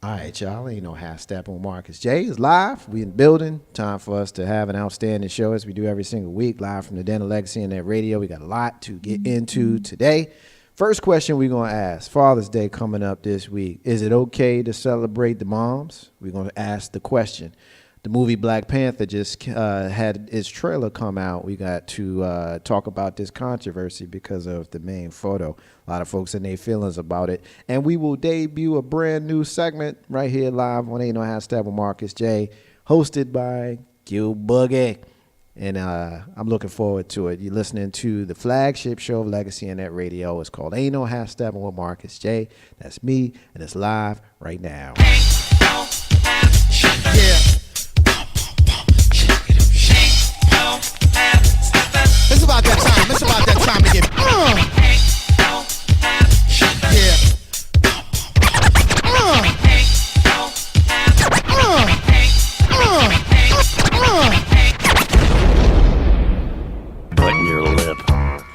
All right, y'all. Ain't no half stepping with Marcus J. is live. We in the building. Time for us to have an outstanding show as we do every single week, live from the Den of Legacy Internet Radio. We got a lot to get into today. First question we're going to ask, Father's Day coming up this week. Is it okay to celebrate the moms? We're going to ask the question. The movie Black Panther just had its trailer come out. We got to talk about this controversy because of the main photo. A lot of folks in their feelings about it. And we will debut a brand new segment right here live on Ain't No Half Step with Marcus J, hosted by Q Boogie. And I'm looking forward to it. You're listening to the flagship show of Legacy Internet Radio. It's called Ain't No Half Stepping with Marcus J. That's me, and it's live right now. Yeah. It's about that time. It's about that time to get. Yeah. Button your lip,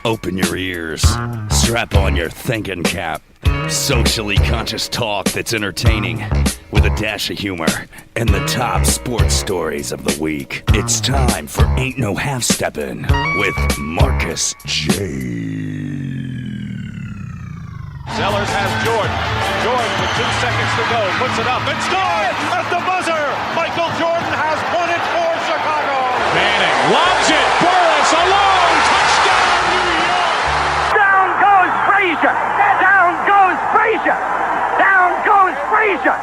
open your ears, strap on your thinking cap. Socially conscious talk that's entertaining with a dash of humor and the top sports stories of the week. It's time for Ain't No Half Steppin' with Marcus J. Sellers has Jordan. Jordan with 2 seconds to go. Puts it up and scores at the buzzer. Michael Jordan has won it for Chicago. Manning lobs it. Burris alone. Touchdown, New York. Down goes Frazier. Down goes Frazier. Down goes Frazier.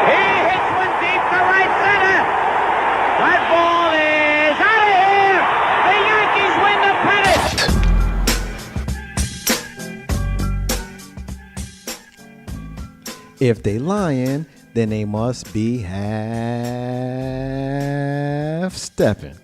He hits one deep to right center. That ball is out of here. The Yankees win the pennant. If they lying, then they must be half stepping.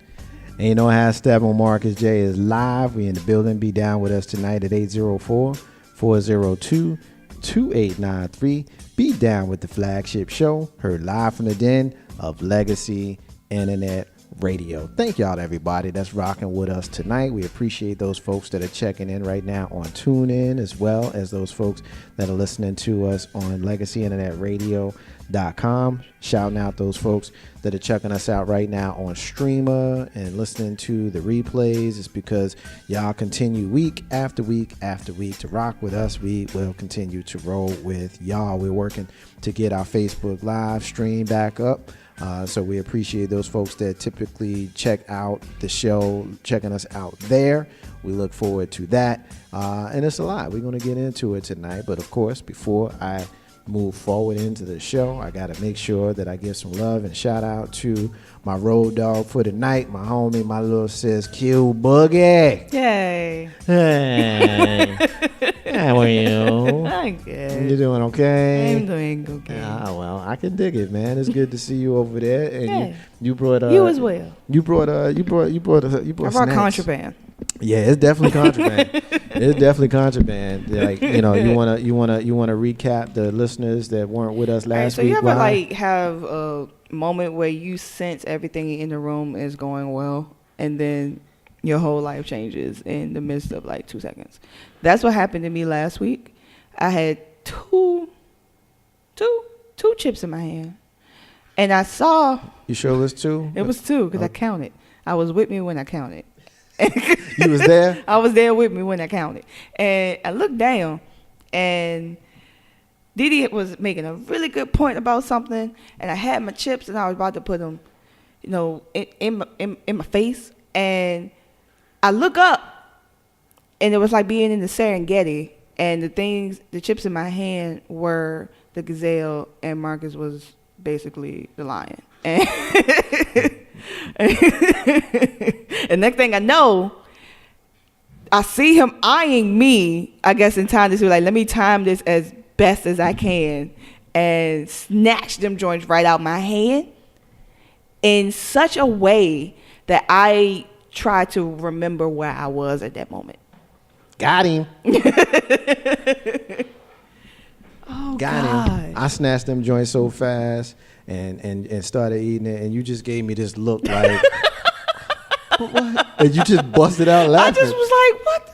Ain't No Half Stepping with Marcus J is live. We in the building. Be down with us tonight at 804-402-2893. Be down with the flagship show, heard live from the Den of Legacy Internet Radio. Thank y'all to everybody that's rocking with us tonight. We appreciate those folks that are checking in right now on TuneIn, as well as those folks that are listening to us on legacyinternetradio.com. Shouting out those folks that are checking us out right now on Streamer and listening to the replays. It's because y'all continue week after week after week to rock with us. We will continue to roll with y'all. We're working to get our Facebook live stream back up. So we appreciate those folks that typically check out the show, checking us out there. We look forward to that. And it's a lot. We're going to get into it tonight. But, of course, before I move forward into the show, I got to make sure that I give some love and shout out to my road dog for the night, my homie, my little sis, Q Boogie. Yay. Hey. How are you? I'm good. You doing okay? I'm doing okay. Ah, well, I can dig it, man. It's good to see you over there. And yeah. you brought you as well. You brought I brought snacks. contraband. Yeah, it's definitely contraband. It's definitely contraband. Like, you wanna recap the listeners that weren't with us last so week. You ever have a moment where you sense everything in the room is going well, and then your whole life changes in the midst of 2 seconds? That's what happened to me last week. I had two chips in my hand, and I saw. You sure it was two? It was two because I counted. I was with me when I counted. You was there? I was there with me when I counted. And I looked down, and Didi was making a really good point about something, and I had my chips, and I was about to put them, in my face, and I look up, and it was like being in the Serengeti, and the chips in my hand were the gazelle, and Marcus was basically the lion. And next thing I know, I see him eyeing me, I guess in time to be like, let me time this as best as I can, and snatch them joints right out my hand in such a way that I try to remember where I was at that moment. Got him. Oh, Got God. him. I snatched them joints so fast and started eating it, and you just gave me this look like, what? And you just busted out laughing. I just was like, what the?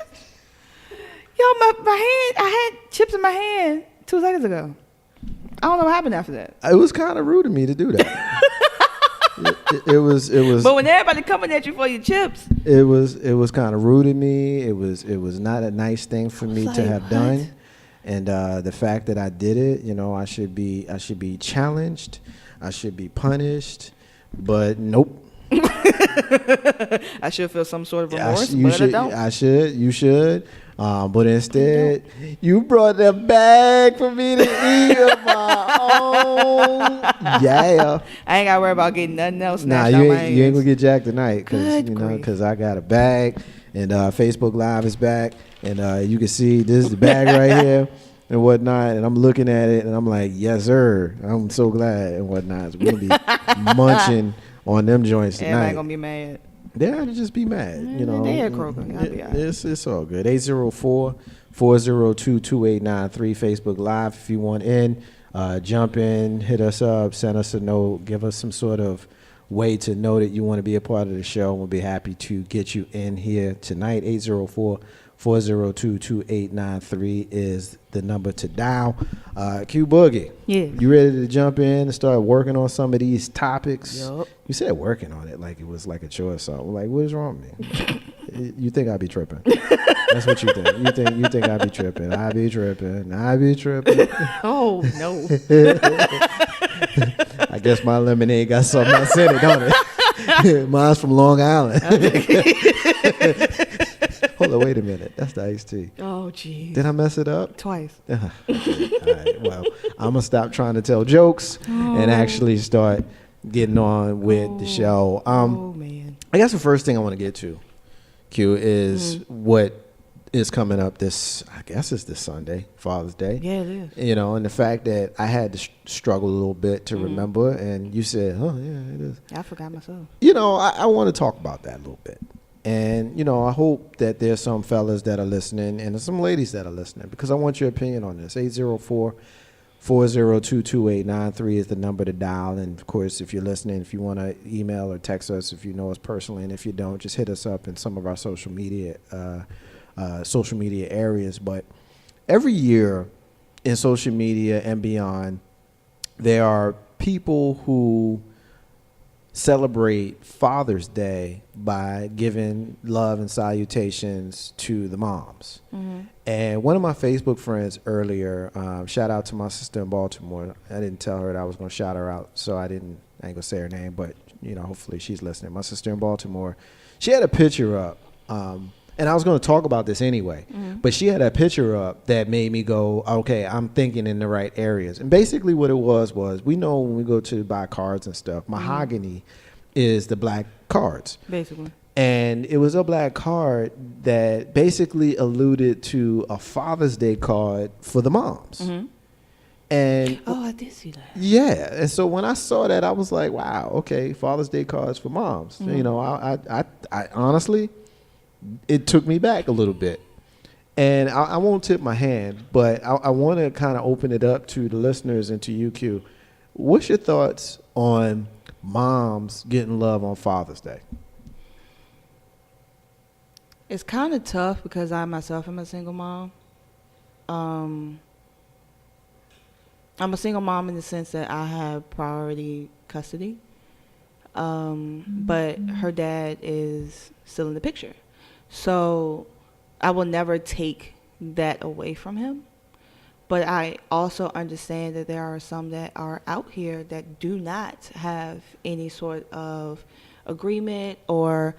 Yo, my hand, I had chips in my hand 2 seconds ago. I don't know what happened after that. It was kind of rude of me to do that. It was. But when everybody coming at you for your chips, it was kind of rude of me. It was not a nice thing for me to have done. And the fact that I did it, you know, I should be challenged. I should be punished. But nope. I should feel some sort of remorse, but I don't. I should. You should. But instead, you brought the bag for me to eat on my own. Yeah. I ain't got to worry about getting nothing else. Nah, you ain't gonna get jacked tonight, because I got a bag, and Facebook Live is back, and you can see this is the bag right here and whatnot, and I'm looking at it, and I'm like, yes, sir. I'm so glad and whatnot. So we're gonna be munching on them joints tonight. Everybody gonna be mad. Yeah, to just be mad, you know. It's all good. 804-402-2893, Facebook Live. If you want in, jump in, hit us up, send us a note, give us some sort of way to know that you want to be a part of the show. We'll be happy to get you in here tonight. 804-402-2893 is the number to dial. Q Boogie, you ready to jump in and start working on some of these topics? Yep. You said working on it like it was like a chore or something. Like, what is wrong with me? You think I'd be tripping? That's what you think. You think I'd be tripping. I'd be tripping. Oh, no. I guess my lemonade got something else in it, don't it? Mine's from Long Island. Hold on, wait a minute. That's the iced tea. Oh, geez. Did I mess it up? Twice. Okay. All right. Well, I'm going to stop trying to tell jokes and actually start getting on with the show. Oh, man. I guess the first thing I want to get to, Q, is what is coming up this Sunday, Father's Day. Yeah, it is. You know, and the fact that I had to struggle a little bit to remember, and you said, oh, yeah, it is. I forgot myself. You know, I want to talk about that a little bit. And, you know, I hope that there's some fellas that are listening and some ladies that are listening, because I want your opinion on this. 804-402-2893 is the number to dial. And, of course, if you're listening, if you want to email or text us, if you know us personally, and if you don't, just hit us up in some of our social media areas. But every year in social media and beyond, there are people who celebrate Father's Day by giving love and salutations to the moms. And one of my Facebook friends earlier, shout out to my sister in Baltimore. I didn't tell her that I was going to shout her out, so I ain't going to say her name, but, you know, hopefully she's listening. My sister in Baltimore, she had a picture up, and I was going to talk about this anyway, but she had a picture up that made me go, okay, I'm thinking in the right areas. And basically what it was we know when we go to buy cards and stuff, mahogany is the black cards. Basically. And it was a black card that basically alluded to a Father's Day card for the moms. And I did see that. Yeah. And so when I saw that, I was like, wow, okay, Father's Day cards for moms. You know, I honestly, it took me back a little bit. And I won't tip my hand, but I want to kind of open it up to the listeners and to you, Q. What's your thoughts on moms getting love on Father's Day? It's kind of tough because I myself am a single mom. I'm a single mom in the sense that I have priority custody. But her dad is still in the picture. So I will never take that away from him. But I also understand that there are some that are out here that do not have any sort of agreement or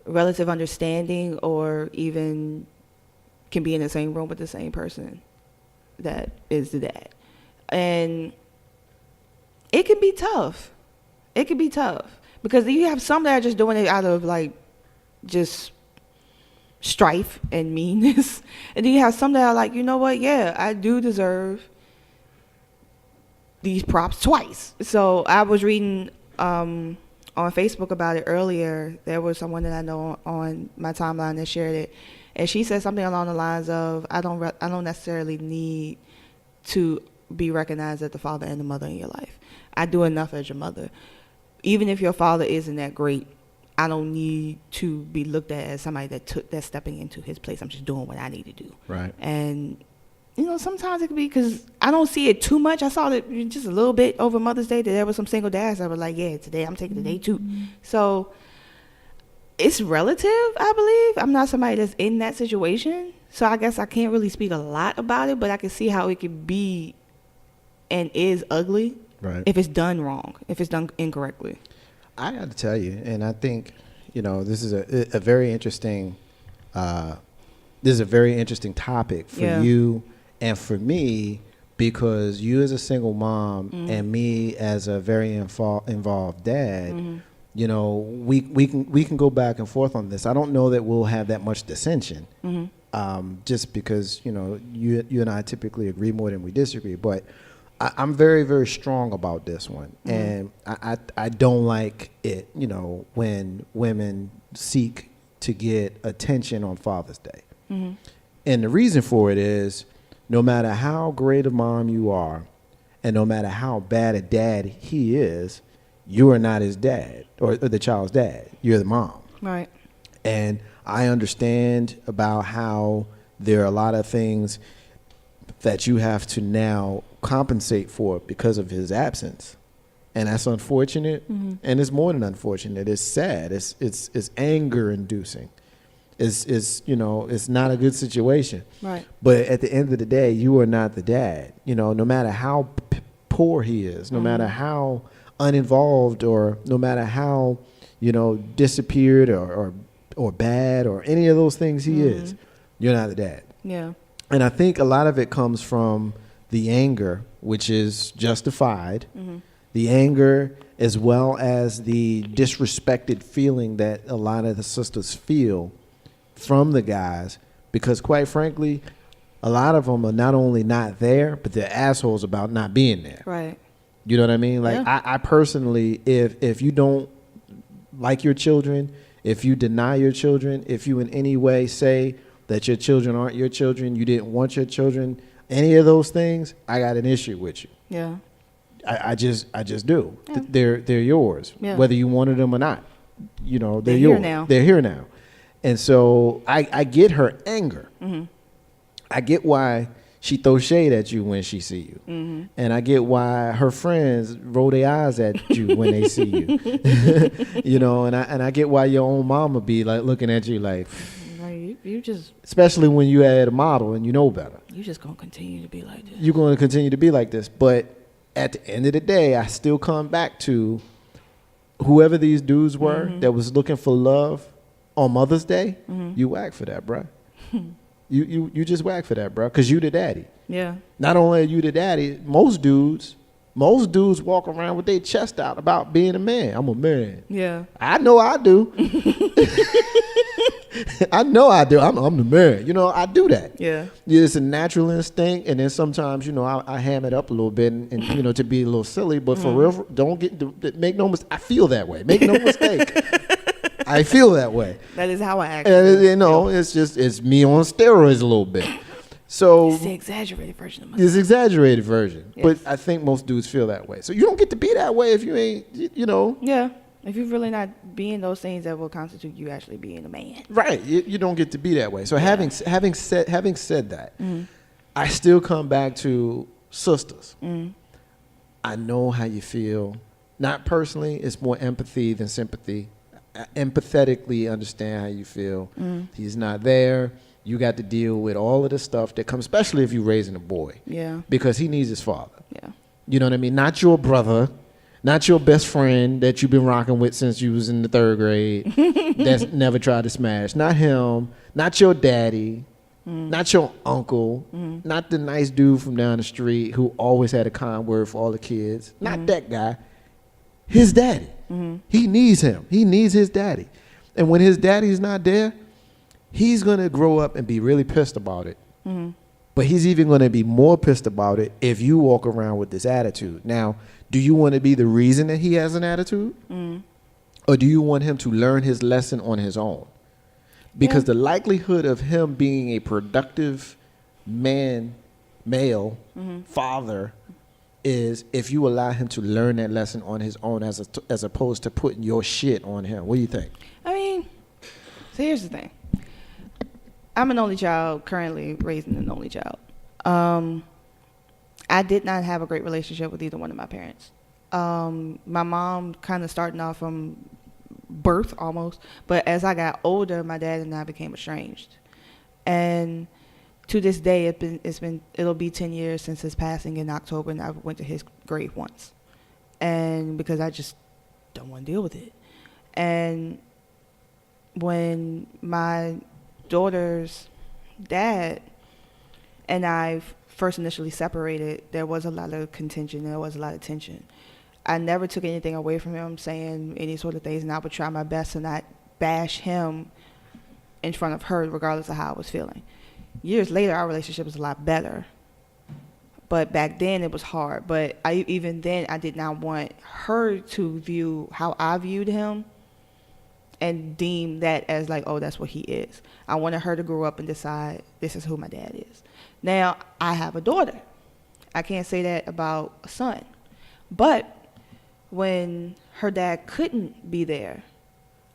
relative understanding, or even can be in the same room with the same person that is the dad. And it can be tough. It can be tough because you have some that are just doing it out of like just strife and meanness, and then you have some that are like, you know what, yeah, I do deserve these props twice. So I was reading on Facebook about it earlier. There was someone that I know on my timeline that shared it, and she said something along the lines of, I don't necessarily need to be recognized as the father and the mother in your life. I do enough as your mother. Even if your father isn't that great, I don't need to be looked at as somebody that's stepping into his place. I'm just doing what I need to do. Right. And, you know, sometimes it could be because I don't see it too much. I saw it just a little bit over Mother's Day that there was some single dads that were like, yeah, today I'm taking the day too. So it's relative, I believe. I'm not somebody that's in that situation. So I guess I can't really speak a lot about it, but I can see how it could be and is ugly if it's done wrong, if it's done incorrectly. I got to tell you, and I think, this is a very interesting topic for you and for me, because you as a single mom and me as a very involved dad, we can go back and forth on this. I don't know that we'll have that much dissension, just because you and I typically agree more than we disagree. But I'm very, very strong about this one, and I don't like it. When women seek to get attention on Father's Day, and the reason for it is, no matter how great a mom you are, and no matter how bad a dad he is, you are not his dad or the child's dad. You're the mom. Right. And I understand about how there are a lot of things that you have to now compensate for because of his absence. And that's unfortunate. And it's more than unfortunate. It's sad. It's anger inducing. It's not a good situation. Right. But at the end of the day, you are not the dad. No matter how poor he is, no matter how uninvolved, or no matter how, disappeared or bad or any of those things he is, you're not the dad. Yeah. And I think a lot of it comes from the anger, which is justified. The anger, as well as the disrespected feeling that a lot of the sisters feel from the guys, because quite frankly, a lot of them are not only not there, but they're assholes about not being there. Right. You know what I mean? Like, I personally, if you don't like your children, if you deny your children, if you in any way say that your children aren't your children, you didn't want your children, any of those things, I got an issue with you. Yeah. I just do. Yeah. They're yours, whether you wanted them or not. They're yours. Here now. They're here now. And so I get her anger. I get why she throws shade at you when she see you. And I get why her friends roll their eyes at you when they see you. And I get why your own mama be like looking at you like, you just, especially when you had a model and you know better. You just gonna continue to be like this. You're gonna continue to be like this. But at the end of the day, I still come back to whoever these dudes were that was looking for love on Mother's Day. You whack for that, bruh. You just whack for that, bruh, because you the daddy. Yeah. Not only are you the daddy, most dudes walk around with their chest out about being a man. I'm a man. Yeah. I know I do. I know I do. I'm the man. I do that. Yeah. It's a natural instinct, and then sometimes, I ham it up a little bit, and to be a little silly. But for real, make no mistake. I feel that way. Make no mistake. I feel that way. That is how I act. It's me on steroids a little bit. So it's the exaggerated version of myself. It's exaggerated version. Yes. But I think most dudes feel that way. So you don't get to be that way if you ain't, Yeah. If you're really not being those things that will constitute you actually being a man. Right. You don't get to be that way. So having said that, I still come back to sisters. I know how you feel. Not personally. It's more empathy than sympathy. I empathetically understand how you feel. He's not there. You got to deal with all of the stuff that comes, especially if you're raising a boy. Yeah. Because he needs his father. Yeah. You know what I mean? Not your brother. Not your best friend that you've been rocking with since you was in the 3rd grade that's never tried to smash. Not him. Not your daddy. Not your uncle. Not the nice dude from down the street who always had a kind word for all the kids. Not that guy. His daddy. He needs him. He needs his daddy. And when his daddy's not there, he's going to grow up and be really pissed about it. But he's even going to be more pissed about it if you walk around with this attitude. Now, do you want to be the reason that he has an attitude? Or do you want him to learn his lesson on his own? Because the likelihood of him being a productive male, father, is if you allow him to learn that lesson on his own as opposed to putting your shit on him. What do you think? I mean, so here's the thing. I'm an only child, currently raising an only child. I did not have a great relationship with either one of my parents. My mom kind of starting off from birth almost, but as I got older, my dad and I became estranged. And to this day, it'll be 10 years since his passing in October, and I went to his grave once. And because I just don't want to deal with it. And when my daughter's dad and I first initially separated, there was a lot of contention, there was a lot of tension. I never took anything away from him, saying any sort of things, and I would try my best to not bash him in front of her, regardless of how I was feeling. Years later, our relationship was a lot better. But back then, it was hard. But even then, I did not want her to view how I viewed him and deem that as like, oh, that's what he is. I wanted her to grow up and decide this is who my dad is. Now, I have a daughter. I can't say that about a son. But when her dad couldn't be there,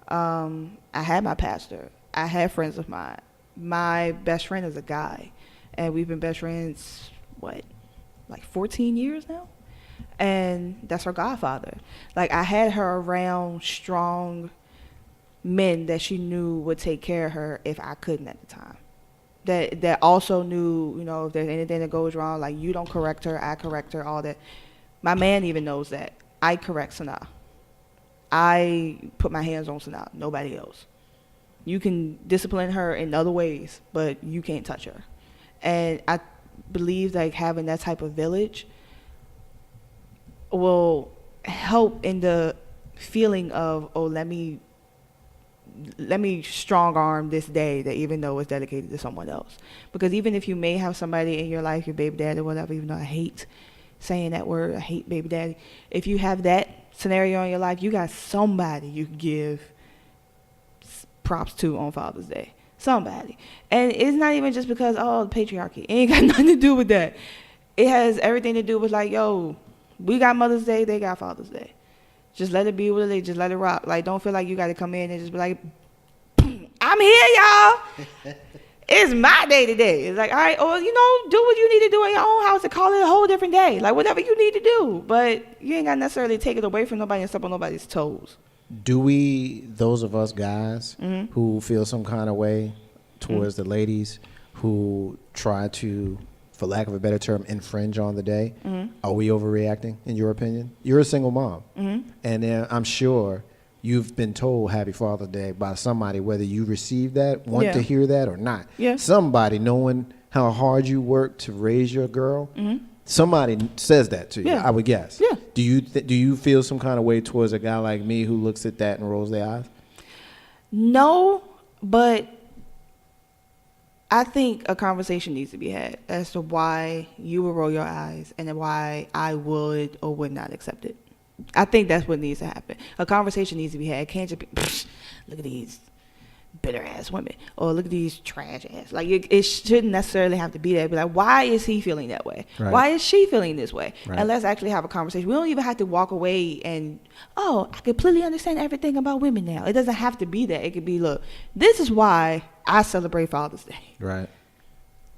I had my pastor. I had friends of mine. My best friend is a guy. And we've been best friends, like 14 years now? And that's her godfather. Like, I had her around strong men that she knew would take care of her if I couldn't at the time. That also knew, if there's anything that goes wrong, like, you don't correct her, I correct her, all that. My man even knows that. I correct Sanaa. I put my hands on Sanaa, nobody else. You can discipline her in other ways, but you can't touch her. And I believe like having that type of village will help in the feeling of, oh, let me strong arm this day, that even though it's dedicated to someone else. Because even if you may have somebody in your life, your baby daddy or whatever, even though I hate saying that word, I hate baby daddy. If you have that scenario in your life, you got somebody you can give props to on Father's Day. Somebody. And it's not even just because, the patriarchy. It ain't got nothing to do with that. It has everything to do with like, yo, we got Mother's Day, they got Father's Day. Just let it be what it is. Just let it rock. Like, don't feel like you got to come in and just be like, I'm here, y'all. It's my day today. It's like, all right, or, do what you need to do in your own house and call it a whole different day. Like, whatever you need to do. But you ain't got to necessarily take it away from nobody and step on nobody's toes. Do we, those of us guys who feel some kind of way towards the ladies who try to, for lack of a better term, infringe on the day, are we overreacting, in your opinion? You're a single mom. And I'm sure you've been told Happy Father's Day by somebody, whether you received that, want to hear that or not. Yeah. Somebody, knowing how hard you work to raise your girl, somebody says that to you, I would guess. Yeah. Do you feel some kind of way towards a guy like me who looks at that and rolls their eyes? No, but I think a conversation needs to be had as to why you would roll your eyes and why I would or would not accept it. I think that's what needs to happen. A conversation needs to be had. It can't just be, look at these bitter ass women, or look at these trash ass. Like, it shouldn't necessarily have to be that. But like, why is he feeling that way? Right. Why is she feeling this way? Right. And let's actually have a conversation. We don't even have to walk away and, I completely understand everything about women now. It doesn't have to be that. It could be, look, this is why I celebrate Father's Day. Right.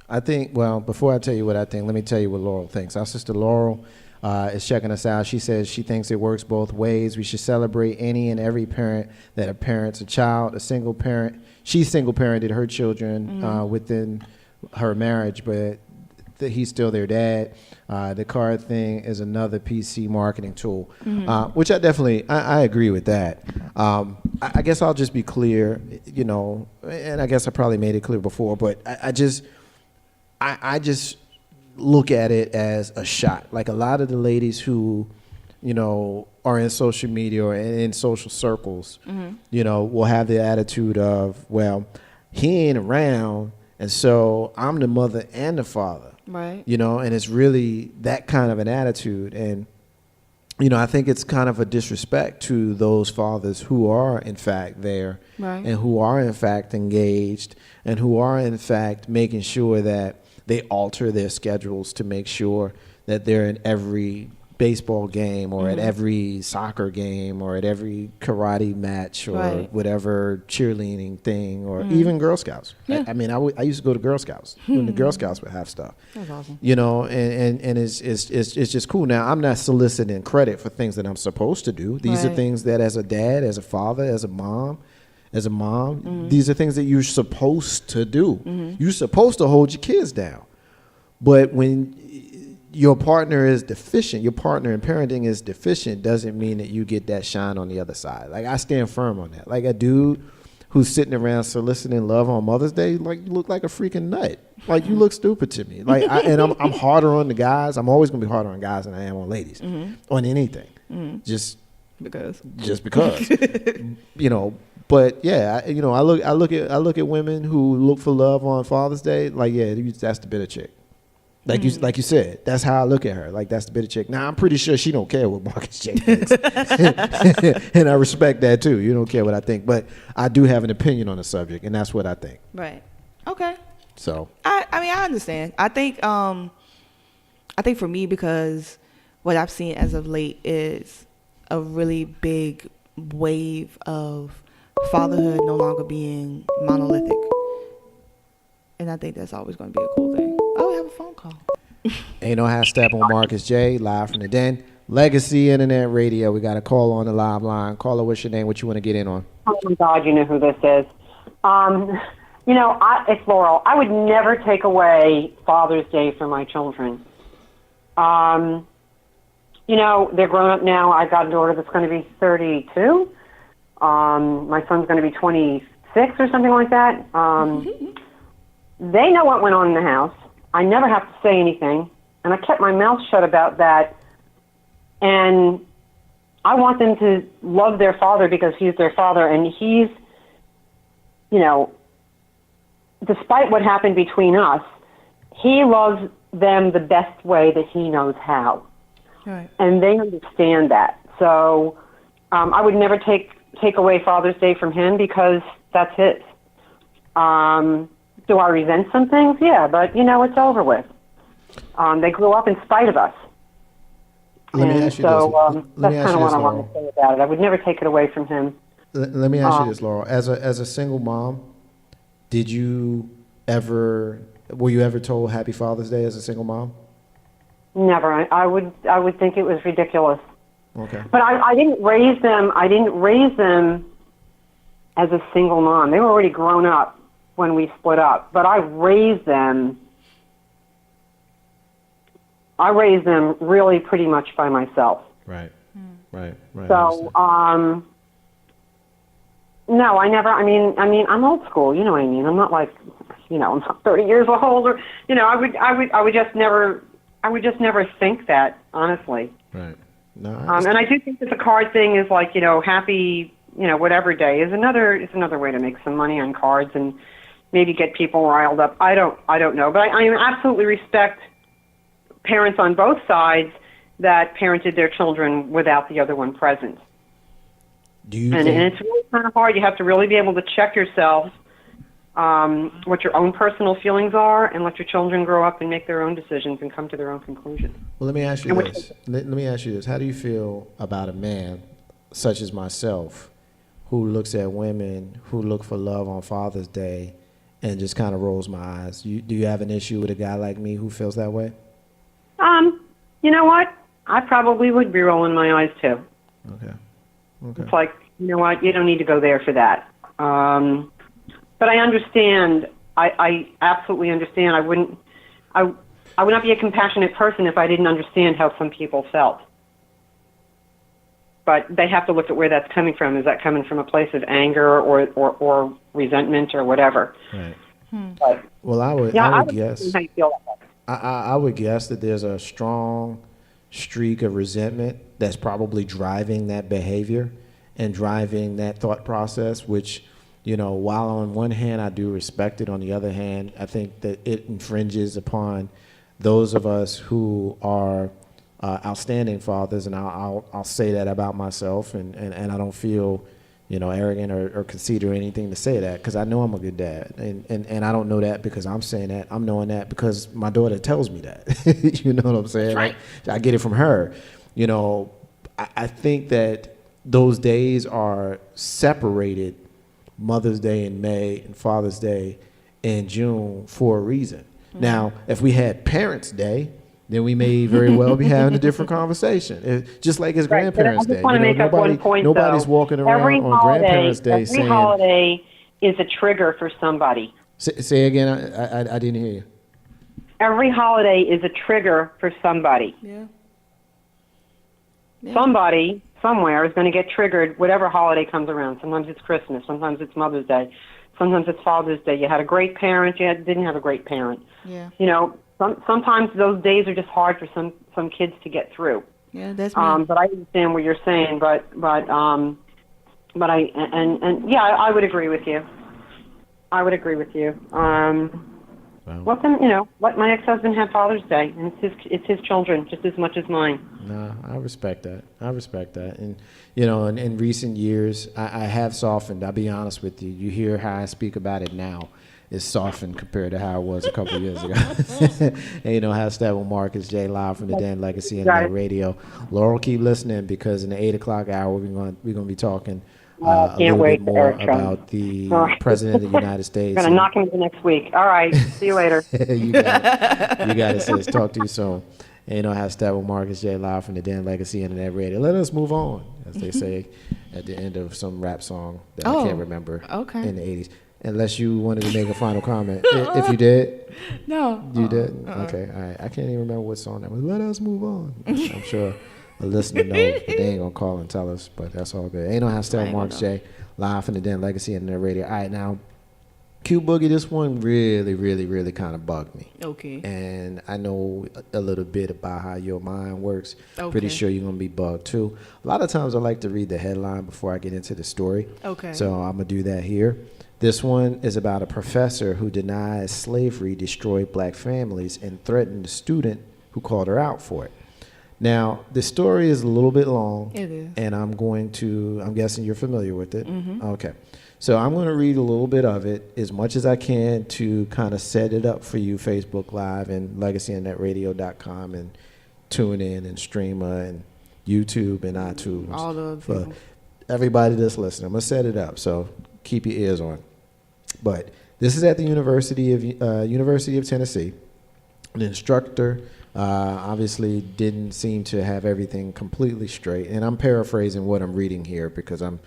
I think, well, before I tell you what I think, let me tell you what Laurel thinks. Our sister Laurel is checking us out. She says she thinks it works both ways. We should celebrate any and every parent that parents a child, a single parent. She single parented her children within her marriage, but he's still their dad. The card thing is another PC marketing tool, which I definitely, I agree with that. I guess I'll just be clear, and I guess I probably made it clear before, but I just look at it as a shot. Like, a lot of the ladies who, are in social media or in social circles, will have the attitude of, well, he ain't around, and so I'm the mother and the father. Right. And it's really that kind of an attitude. And, I think it's kind of a disrespect to those fathers who are, in fact, there, right, and who are, in fact, engaged, and who are, in fact, making sure that they alter their schedules to make sure that they're in every baseball game or at every soccer game or at every karate match or whatever cheerleading thing or even Girl Scouts. Yeah. I used to go to Girl Scouts when the Girl Scouts would have stuff. That's awesome. You know, and it's just cool. Now, I'm not soliciting credit for things that I'm supposed to do. These are things that as a dad, as a father, as a mom, these are things that you're supposed to do. You're supposed to hold your kids down. But when your partner is deficient, your partner in parenting is deficient, doesn't mean that you get that shine on the other side. Like, I stand firm on that. Like, a dude who's sitting around soliciting love on Mother's Day, like, you look like a freaking nut. Like, you look stupid to me. Like, I'm harder on the guys. I'm always gonna be harder on guys than I am on ladies, on anything. Just because. You know. But yeah, I look at women who look for love on Father's Day. Like, yeah, that's the bitter chick. Like you said, that's how I look at her. Like, that's the bitter chick. Now, I'm pretty sure she don't care what Marcus J thinks, and I respect that too. You don't care what I think, but I do have an opinion on the subject, and that's what I think. Right. Okay. So I understand. I think for me, because what I've seen as of late is a really big wave of fatherhood no longer being monolithic, and I think that's always going to be a cool thing. Oh, we have a phone call. Ain't no half step on Marcus J, live from the den. Legacy Internet Radio. We got a call on the live line. Caller, what's your name? What you want to get in on? Oh my God, you know who this is. It's Laurel. I would never take away Father's Day from my children. They're grown up now. I've got a daughter that's going to be 32. My son's going to be 26 or something like that. They know what went on in the house. I never have to say anything, and I kept my mouth shut about that. And I want them to love their father because he's their father, and he's, despite what happened between us, he loves them the best way that he knows how. Right. And they understand that. So I would never take away Father's Day from him because that's his. Do I resent some things? Yeah, but, it's over with. They grew up in spite of us. Let me ask you this. Let That's me ask kind of you what this, I want Laurel. to say about it. I would never take it away from him. Let me ask you this, Laurel. As a single mom, were you ever told Happy Father's Day as a single mom? Never. I would think it was ridiculous. Okay. But I didn't raise them. I didn't raise them as a single mom. They were already grown up when we split up. But I raised them really pretty much by myself. Right. Right. So, no, I never. I mean, I'm old school. You know what I mean? I'm not like, I'm not 30 years old, or I would just never think that, honestly. Right. No. And I do think that the card thing is like, happy, whatever day is another way to make some money on cards and maybe get people riled up. I don't know, but I absolutely respect parents on both sides that parented their children without the other one present. And it's really kind of hard. You have to really be able to check yourself, what your own personal feelings are, and let your children grow up and make their own decisions and come to their own conclusions. Well, let me ask you this. Let me ask you this. How do you feel about a man such as myself who looks at women who look for love on Father's Day and just kind of rolls my eyes? Do you have an issue with a guy like me who feels that way? You know what? I probably would be rolling my eyes too. Okay. It's like, you know what? You don't need to go there for that. But I understand. I absolutely understand. I would not be a compassionate person if I didn't understand how some people felt. But they have to look at where that's coming from. Is that coming from a place of anger or resentment or whatever? Right. But, well, I would guess. How you feel about that. I would guess that there's a strong streak of resentment that's probably driving that behavior and driving that thought process, which, while on one hand I do respect it, on the other hand, I think that it infringes upon those of us who are outstanding fathers, and I'll say that about myself, and I don't feel, arrogant or conceited or anything to say that, because I know I'm a good dad, and I don't know that because I'm saying that. I'm knowing that because my daughter tells me that. You know what I'm saying? Right. I get it from her. you know, I think that those days are separated, Mother's Day in May and Father's Day in June, for a reason. Now, if we had Parents' Day, then we may very well be having a different conversation. Just like it's Right, but Grandparents' I just Day. want to make up one point, nobody's though. walking around Every on holiday, Grandparents' Day every saying. holiday is a trigger for somebody. Say again. I didn't hear you. Every holiday is a trigger for somebody. Yeah. Somebody somewhere is going to get triggered whatever holiday comes around. Sometimes it's Christmas. Sometimes it's Mother's Day. Sometimes it's Father's Day. You had a great parent. You didn't have a great parent. Yeah. You know, sometimes those days are just hard for some kids to get through. Yeah, that's me. But I understand what you're saying. But I would agree with you. I would agree with you. What my ex-husband had Father's Day, and it's his children just as much as mine. No, I respect that. And, you know, in recent years, I have softened. I'll be honest with you. You hear how I speak about it now. It's softened compared to how it was a couple of years ago. And, you know, hashtag with Marcus J. live from the Dan Legacy Internet Radio. Laurel, keep listening, because in the 8 o'clock hour, we're going to be talking a little bit more about the President of the United States. I'm going to knock him into next week. All right. See you later. You got it, sis. Talk to you soon. And, you know, hashtag with Marcus J. live from the Dan Legacy Internet Radio. Let us move on, as they say at the end of some rap song that I can't remember in the 80s. Unless you wanted to make a final comment. If you did? No. You did? Okay, all right. I can't even remember what song that was. Let us move on. I'm sure a listener knows, but they ain't going to call and tell us, but that's all good. Ain't no hashtag Marcus J. live from the Dan Legacy Internet Radio. All right, now, Q Boogie, this one really, really, really kind of bugged me. Okay. And I know a little bit about how your mind works. Okay. Pretty sure you're going to be bugged, too. A lot of times I like to read the headline before I get into the story. Okay. So I'm going to do that here. This one is about a professor who denies slavery destroyed black families and threatened a student who called her out for it. Now, the story is a little bit long. It is. And I'm guessing you're familiar with it. Mm-hmm. Okay. So I'm going to read a little bit of it as much as I can to kind of set it up for you, Facebook Live and legacyinternetradio.com and TuneIn and Streamer and YouTube and iTunes. All the for people. Everybody that's listening. I'm going to set it up, so keep your ears on. But this is at the University of Tennessee. The instructor obviously didn't seem to have everything completely straight, and I'm paraphrasing what I'm reading here because I'm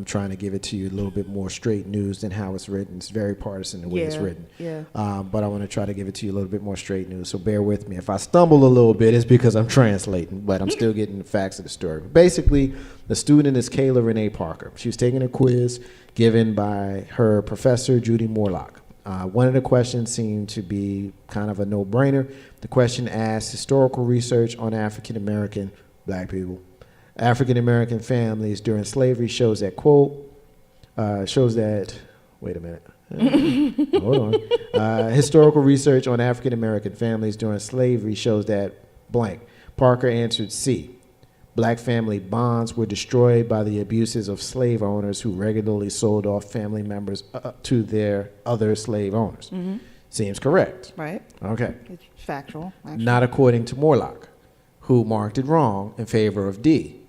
trying to give it to you a little bit more straight news than how it's written. It's very partisan the way it's written. Yeah. But I want to try to give it to you a little bit more straight news, so bear with me. If I stumble a little bit, it's because I'm translating, but I'm still getting the facts of the story. Basically, the student is Kayla Renee Parker. She was taking a quiz given by her professor, Judy Morlock. One of the questions seemed to be kind of a no-brainer. The question asked historical research on African-American black people. African-American families during slavery shows that, wait a minute. Hold on. Historical research on African-American families during slavery shows that blank. Parker answered C. Black family bonds were destroyed by the abuses of slave owners who regularly sold off family members to their other slave owners. Mm-hmm. Seems correct. Right. Okay. It's factual. Actually. Not according to Morlock, who marked it wrong in favor of D.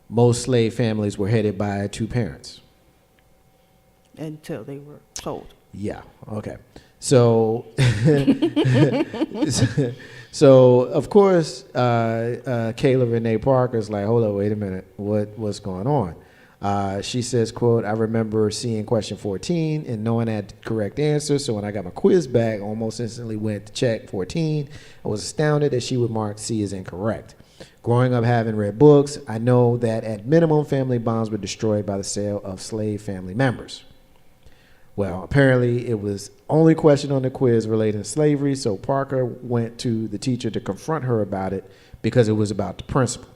Most slave families were headed by two parents. Until they were sold. Yeah. Okay. So, so of course, Kayla Renee Parker's like, hold up, wait a minute, what's going on? She says, quote, I remember seeing question 14 and knowing that correct answer. So when I got my quiz back, I almost instantly went to check 14. I was astounded that she would mark C as incorrect. Growing up having read books, I know that at minimum, family bonds were destroyed by the sale of slave family members. Well, apparently it was only question on the quiz relating to slavery, so Parker went to the teacher to confront her about it because it was about the principle.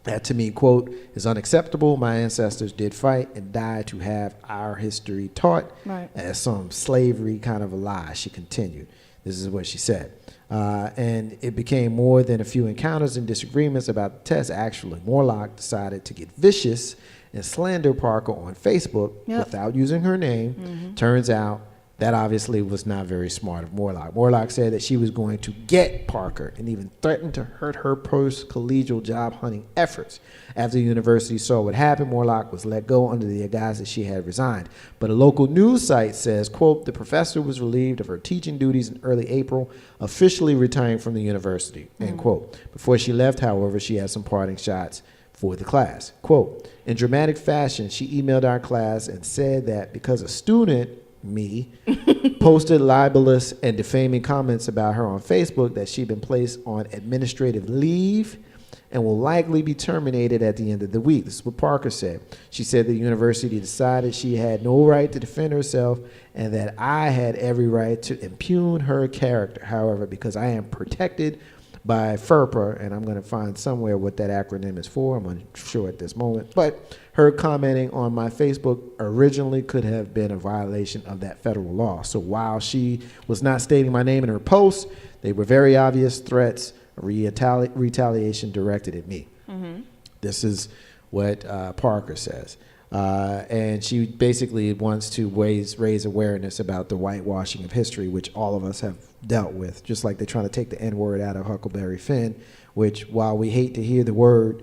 That to me, quote, is unacceptable. My ancestors did fight and died to have our history taught as some slavery kind of a lie, she continued. This is what she said. And it became more than a few encounters and disagreements about the test. Actually, Morlock decided to get vicious and slander Parker on Facebook without using her name. Mm-hmm. Turns out That obviously was not very smart of Morlock. Morlock said that she was going to get Parker and even threatened to hurt her post-collegial job hunting efforts. After the university saw what happened, Morlock was let go under the guise that she had resigned. But a local news site says, quote, the professor was relieved of her teaching duties in early April, officially retiring from the university, end quote. Before she left, however, she had some parting shots for the class. Quote, in dramatic fashion, she emailed our class and said that because a student, me, posted libelous and defaming comments about her on Facebook, that she'd been placed on administrative leave and will likely be terminated at the end of the week. This is what Parker said. She said the university decided she had no right to defend herself and that I had every right to impugn her character. However, because I am protected by FERPA, and I'm going to find somewhere what that acronym is for. I'm unsure at this moment. But her commenting on my Facebook originally could have been a violation of that federal law. So while she was not stating my name in her post, they were very obvious threats, retaliation directed at me. This is what Parker says. And she basically wants to raise awareness about the whitewashing of history, which all of us have dealt with, just like they're trying to take the N-word out of Huckleberry Finn, which, while we hate to hear the word,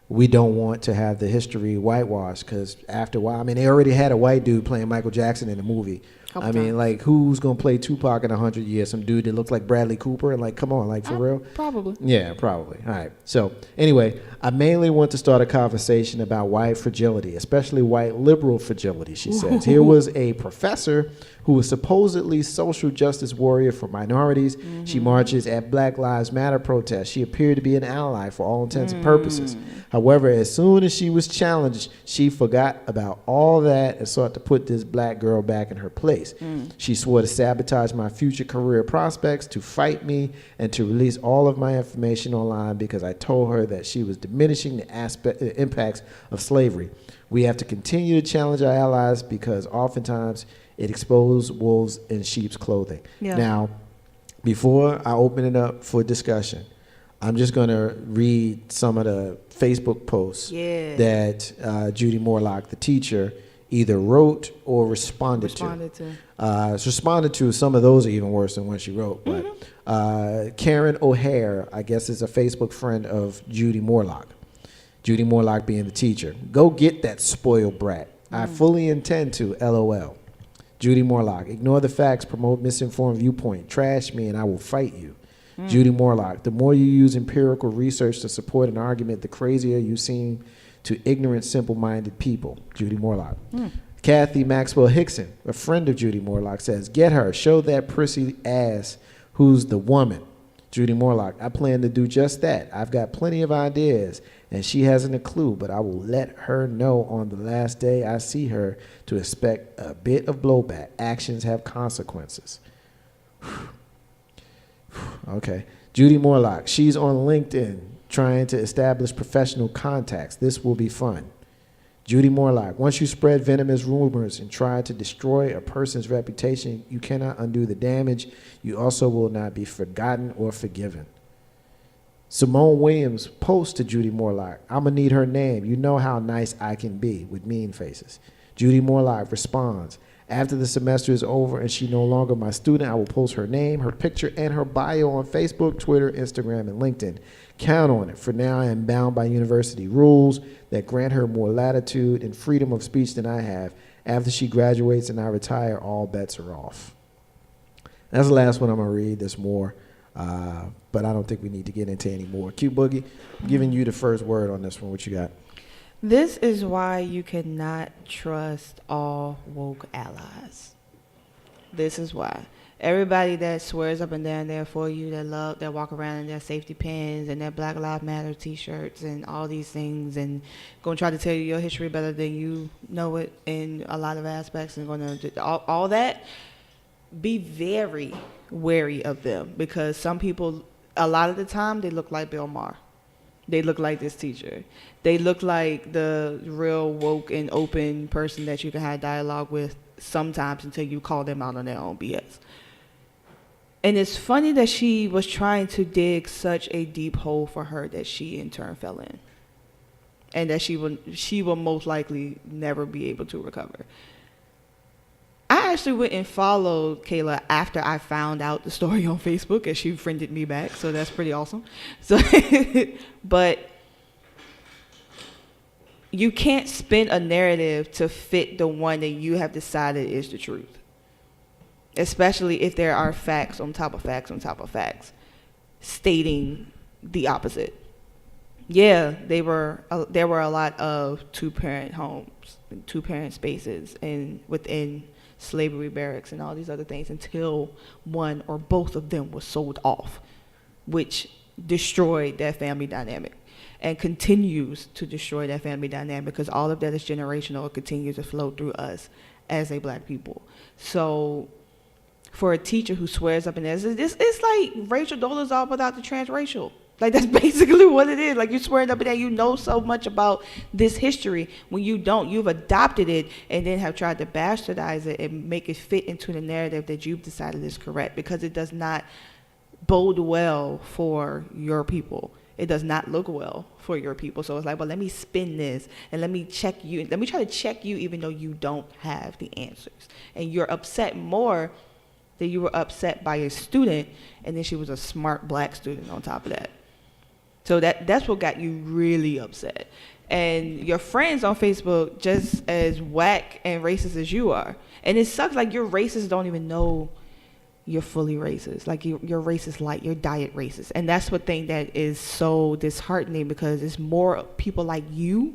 we don't want to have the history whitewashed, because after a while, I mean, they already had a white dude playing Michael Jackson in the movie. I mean, like, who's going to play Tupac in 100 years? Some dude that looks like Bradley Cooper? And, like, come on, like, for real? Probably. Yeah, probably. All right. So, anyway, I mainly want to start a conversation about white fragility, especially white liberal fragility, she says. Here was a professor who was supposedly social justice warrior for minorities. She marches at Black Lives Matter protests. She appeared to be an ally for all intents and purposes. However, as soon as she was challenged, she forgot about all that and sought to put this black girl back in her place. She swore to sabotage my future career prospects, to fight me, and to release all of my information online because I told her that she was diminishing the impacts of slavery. We have to continue to challenge our allies because oftentimes it exposes wolves in sheep's clothing. Now, before I open it up for discussion, I'm just going to read some of the Facebook posts that Judy Morlock, the teacher, either wrote or responded to. Responded to. Some of those are even worse than what she wrote. But Karen O'Hare, I guess, is a Facebook friend of Judy Morlock. Judy Morlock being the teacher. Go get that spoiled brat. I fully intend to, LOL. Judy Morlock, ignore the facts, promote misinformed viewpoint, trash me, and I will fight you. Judy Morlock, the more you use empirical research to support an argument, the crazier you seem to ignorant, simple-minded people. Judy Morlock. Kathy Maxwell Hickson, a friend of Judy Morlock, says, get her, show that prissy ass who's the woman. Judy Morlock, I plan to do just that. I've got plenty of ideas, and she hasn't a clue, but I will let her know on the last day I see her to expect a bit of blowback. Actions have consequences. Okay. Judy Morlock, she's on LinkedIn trying to establish professional contacts. This will be fun. Judy Morlock, once you spread venomous rumors and try to destroy a person's reputation, you cannot undo the damage. You also will not be forgotten or forgiven. Simone Williams posts to Judy Morlock, I'm going to need her name. You know how nice I can be, with mean faces. Judy Morlock responds, after the semester is over and she no longer my student, I will post her name, her picture, and her bio on Facebook, Twitter, Instagram, and LinkedIn. Count on it. For now, I am bound by university rules that grant her more latitude and freedom of speech than I have. After she graduates and I retire, all bets are off. That's the last one I'm going to read. There's more, but I don't think we need to get into any more. Q Boogie, I'm giving you the first word on this one. What you got? This is why you cannot trust all woke allies. This is why. Everybody that swears up and down there for you, that walk around in their safety pins and their Black Lives Matter t-shirts and all these things, and going to try to tell you your history better than you know it in a lot of aspects, and going to all that, be very wary of them, because some people, a lot of the time, they look like Bill Maher. They look like this teacher. They look like the real woke and open person that you can have dialogue with sometimes until you call them out on their own BS. And it's funny that she was trying to dig such a deep hole for her that she in turn fell in. And that she will most likely never be able to recover. I actually went and followed Kayla after I found out the story on Facebook, and she friended me back, so that's pretty awesome. So, but you can't spin a narrative to fit the one that you have decided is the truth, especially if there are facts on top of facts on top of facts stating the opposite. Yeah, there were a lot of two-parent homes, two-parent spaces, and within slavery barracks and all these other things until one or both of them was sold off, which destroyed that family dynamic and continues to destroy that family dynamic because all of that is generational. It continues to flow through us as a black people. So for a teacher who swears up and down, it's like Rachel Dolezal without the transracial. Like, that's basically what it is. Like, you're swearing up and down, you know so much about this history. When you don't, you've adopted it and then have tried to bastardize it and make it fit into the narrative that you've decided is correct, because it does not bode well for your people. It does not look well for your people. So it's like, well, let me spin this and let me check you. Let me try to check you even though you don't have the answers. And you're upset more than you were upset by a student, and then she was a smart black student on top of that. So that's what got you really upset. And your friends on Facebook just as whack and racist as you are. And it sucks, like, your racists don't even know you're fully racist. Like, you're racist light, you're diet racist. And that's what thing that is so disheartening, because it's more people like you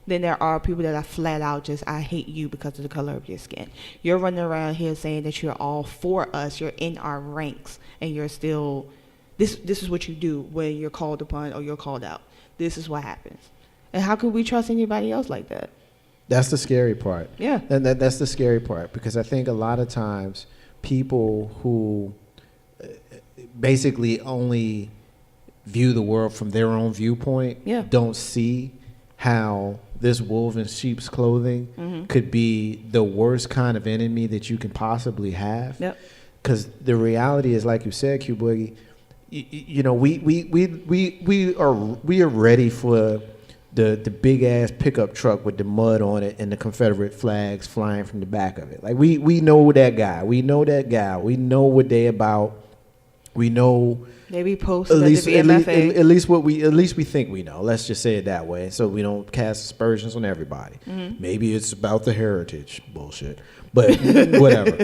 than there are people that are flat out just, I hate you because of the color of your skin. You're running around here saying that you're all for us, you're in our ranks, and you're still... This is what you do when you're called upon or you're called out. This is what happens. And how could we trust anybody else like that? That's the scary part. Yeah. And that's the scary part, because I think a lot of times people who basically only view the world from their own viewpoint don't see how this wolf in sheep's clothing could be the worst kind of enemy that you can possibly have. Yep. Because the reality is, like you said, Q Boogie, you know, we are ready for the big ass pickup truck with the mud on it and the Confederate flags flying from the back of it. Like, we know that guy. We know that guy. We know what they about. We know. They be posted at the VMFA. At least we think we know. Let's just say it that way, so we don't cast aspersions on everybody. Maybe it's about the heritage bullshit, but whatever,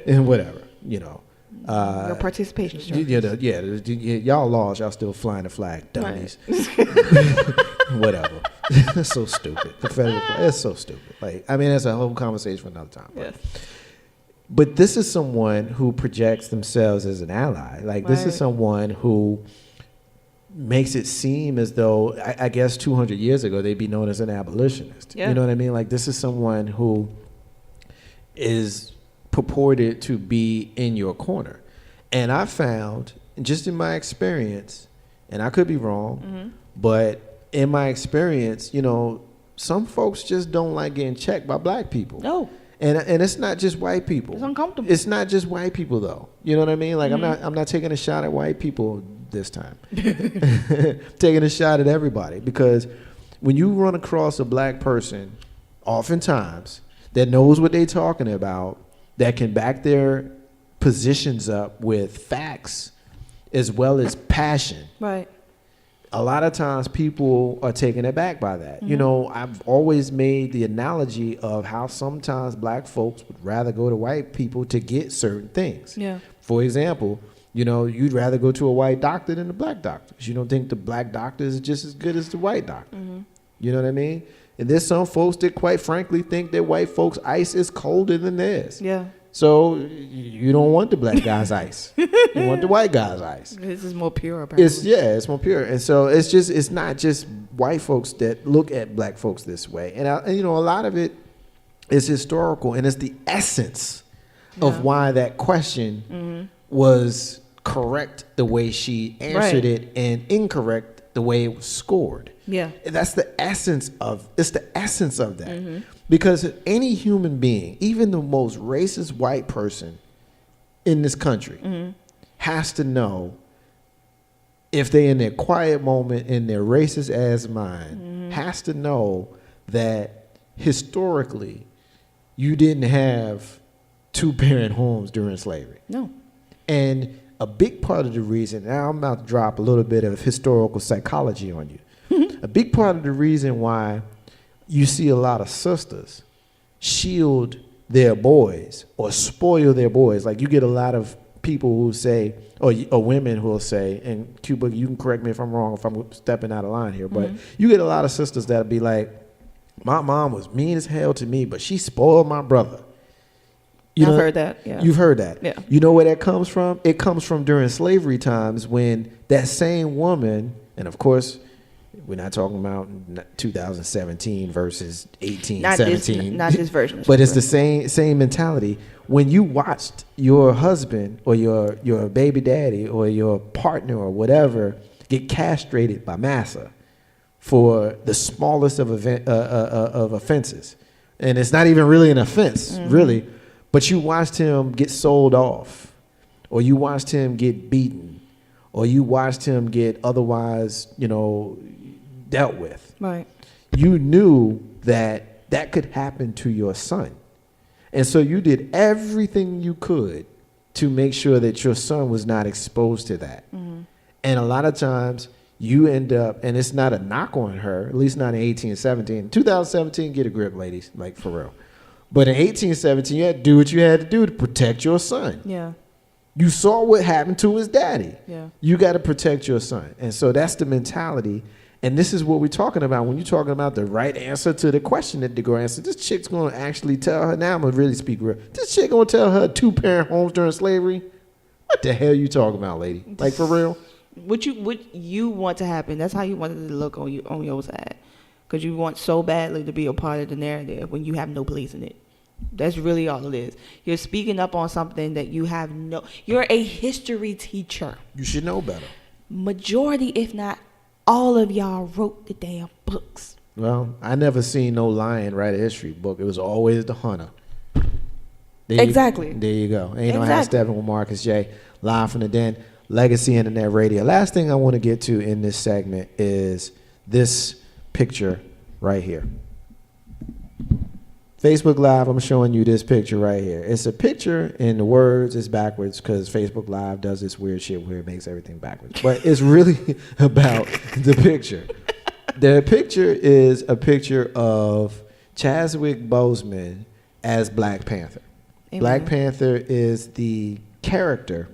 and whatever, you know. Your participation. Y'all lost. Y'all still flying the flag, dummies. Right. Whatever. That's so stupid. Confederate flag. That's so stupid. Like, I mean, that's a whole conversation for another time. Yes. But this is someone who projects themselves as an ally. Like, this is someone who makes it seem as though, I guess 200 years ago, they'd be known as an abolitionist. Yeah. You know what I mean? Like, this is someone who is purported to be in your corner. And I found, just in my experience, and I could be wrong, but in my experience, you know, some folks just don't like getting checked by black people. No. And it's not just white people. It's uncomfortable. It's not just white people, though. You know what I mean? Like, I'm not taking a shot at white people this time. Taking a shot at everybody, because when you run across a black person, oftentimes, that knows what they're talking about, that can back their positions up with facts as well as passion. Right. A lot of times people are taken aback by that. You know, I've always made the analogy of how sometimes black folks would rather go to white people to get certain things. Yeah. For example, you know, you'd rather go to a white doctor than a black doctor, because you don't think the black doctor is just as good as the white doctor. You know what I mean? And there's some folks that quite frankly think that white folks' ice is colder than theirs. Yeah. So you don't want the black guy's ice. You want the white guy's ice. This is more pure, apparently. It's more pure. And so it's not just white folks that look at black folks this way. And you know, a lot of it is historical, and it's the essence of why that question was correct the way she answered it, and incorrect the way it was scored. Yeah. That's the essence of that. Because any human being, even the most racist white person in this country, has to know, if they're in their quiet moment in their racist ass mind, has to know that historically you didn't have two-parent homes during slavery. No. And a big part of the reason, now I'm about to drop a little bit of historical psychology on you. A big part of the reason why you see a lot of sisters shield their boys or spoil their boys. Like, you get a lot of people who say, or women who will say, and Cuba, you can correct me if I'm wrong, if I'm stepping out of line here, but you get a lot of sisters that'll be like, my mom was mean as hell to me, but she spoiled my brother. I've heard that. Yeah. You've heard that. Yeah. You know where that comes from? It comes from during slavery times when that same woman, and of course, we're not talking about 2017 versus 1817. Not this version. But it's the same mentality. When you watched your husband or your baby daddy or your partner or whatever get castrated by massa for the smallest of offenses, and it's not even really an offense, really, but you watched him get sold off, or you watched him get beaten, or you watched him get otherwise, dealt with. Right. You knew that could happen to your son. And so you did everything you could to make sure that your son was not exposed to that. And a lot of times you end up, and it's not a knock on her, at least not in 1817. 2017, get a grip, ladies, like for real. But in 1817, you had to do what you had to do to protect your son. Yeah. You saw what happened to his daddy. Yeah. You got to protect your son. And so that's the mentality. And this is what we're talking about when you're talking about the right answer to the question that the girl answered. This chick's going to actually tell her, now I'm going to really speak real. This chick going to tell her two-parent homes during slavery? What the hell you talking about, lady? Like, for real? What you want to happen, that's how you want it to look on your side. Because you want so badly to be a part of the narrative when you have no place in it. That's really all it is. You're speaking up on something that you're a history teacher. You should know better. Majority, if not all of y'all, wrote the damn books. Well, I never seen no lion write a history book. It was always the hunter. Exactly. There you go. Ain't no half stepping with Marcus J. Live from the Den, Legacy Internet Radio. Last thing I want to get to in this segment is this picture right here. Facebook Live, I'm showing you this picture right here. It's a picture, and the words is backwards because Facebook Live does this weird shit where it makes everything backwards. But it's really about the picture. The picture is a picture of Chadwick Boseman as Black Panther. Amen. Black Panther is the character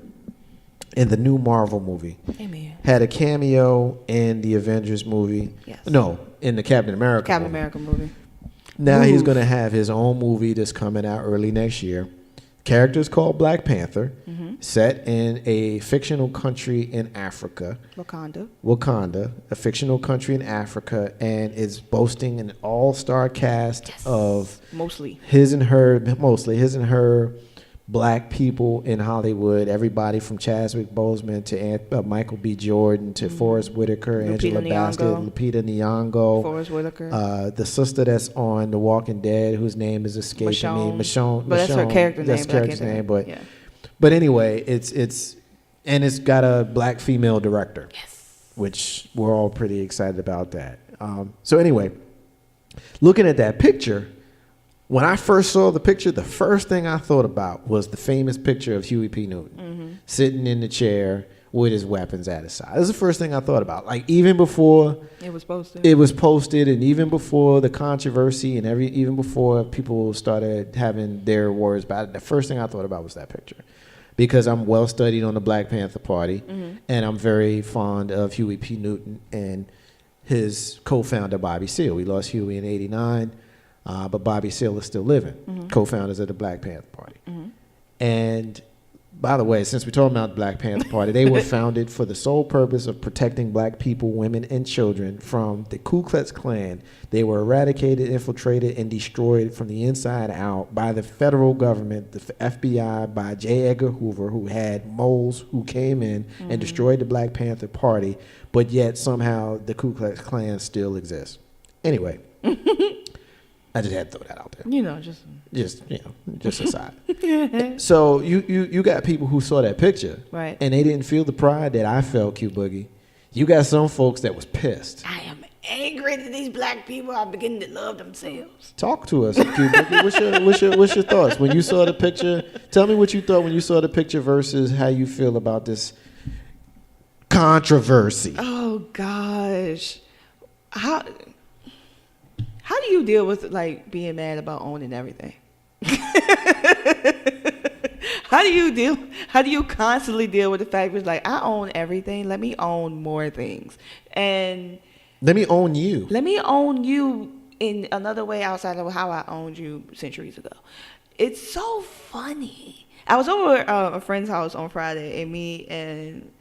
in the new Marvel movie. Amen. Had a cameo in the Avengers movie. Yes. No, in the Captain America movie. Now he's going to have his own movie that's coming out early next year. Character is called Black Panther, set in a fictional country in Africa. Wakanda, a fictional country in Africa, and is boasting an all-star cast of mostly his and her Black people in Hollywood. Everybody from Chadwick Boseman to Michael B. Jordan to Forrest Whitaker, Angela Bassett, Lupita Nyong'o, Forrest Whitaker, the sister that's on The Walking Dead, whose name is escaping me, Michonne. But that's her character name. That's character's name, but anyway, it's got a Black female director, which we're all pretty excited about that. So anyway, looking at that picture. When I first saw the picture, the first thing I thought about was the famous picture of Huey P. Newton sitting in the chair with his weapons at his side. That's the first thing I thought about. Like, even before it was posted, and even before the controversy, and even before people started having their words about it, the first thing I thought about was that picture, because I'm well studied on the Black Panther Party, and I'm very fond of Huey P. Newton and his co-founder Bobby Seale. We lost Huey in '89. But Bobby Seale is still living, co-founders of the Black Panther Party. And by the way, since we're talking about the Black Panther Party, they were founded for the sole purpose of protecting Black people, women, and children from the Ku Klux Klan. They were eradicated, infiltrated, and destroyed from the inside out by the federal government, the FBI, by J. Edgar Hoover, who had moles who came in and destroyed the Black Panther Party, but yet somehow the Ku Klux Klan still exists. Anyway. I just had to throw that out there. Just aside. So you got people who saw that picture, right? And they didn't feel the pride that I felt, Q Boogie. You got some folks that was pissed. I am angry that these black people are beginning to love themselves. Talk to us. What's your thoughts when you saw the picture? Tell me what you thought when you saw the picture versus how you feel about this controversy. Oh gosh, how do you deal with like being mad about owning everything? How do you constantly deal with the fact that like I own everything, let me own more things, and let me own you. Let me own you in another way outside of how I owned you centuries ago. It's so funny. I was over a friend's house on Friday, and me and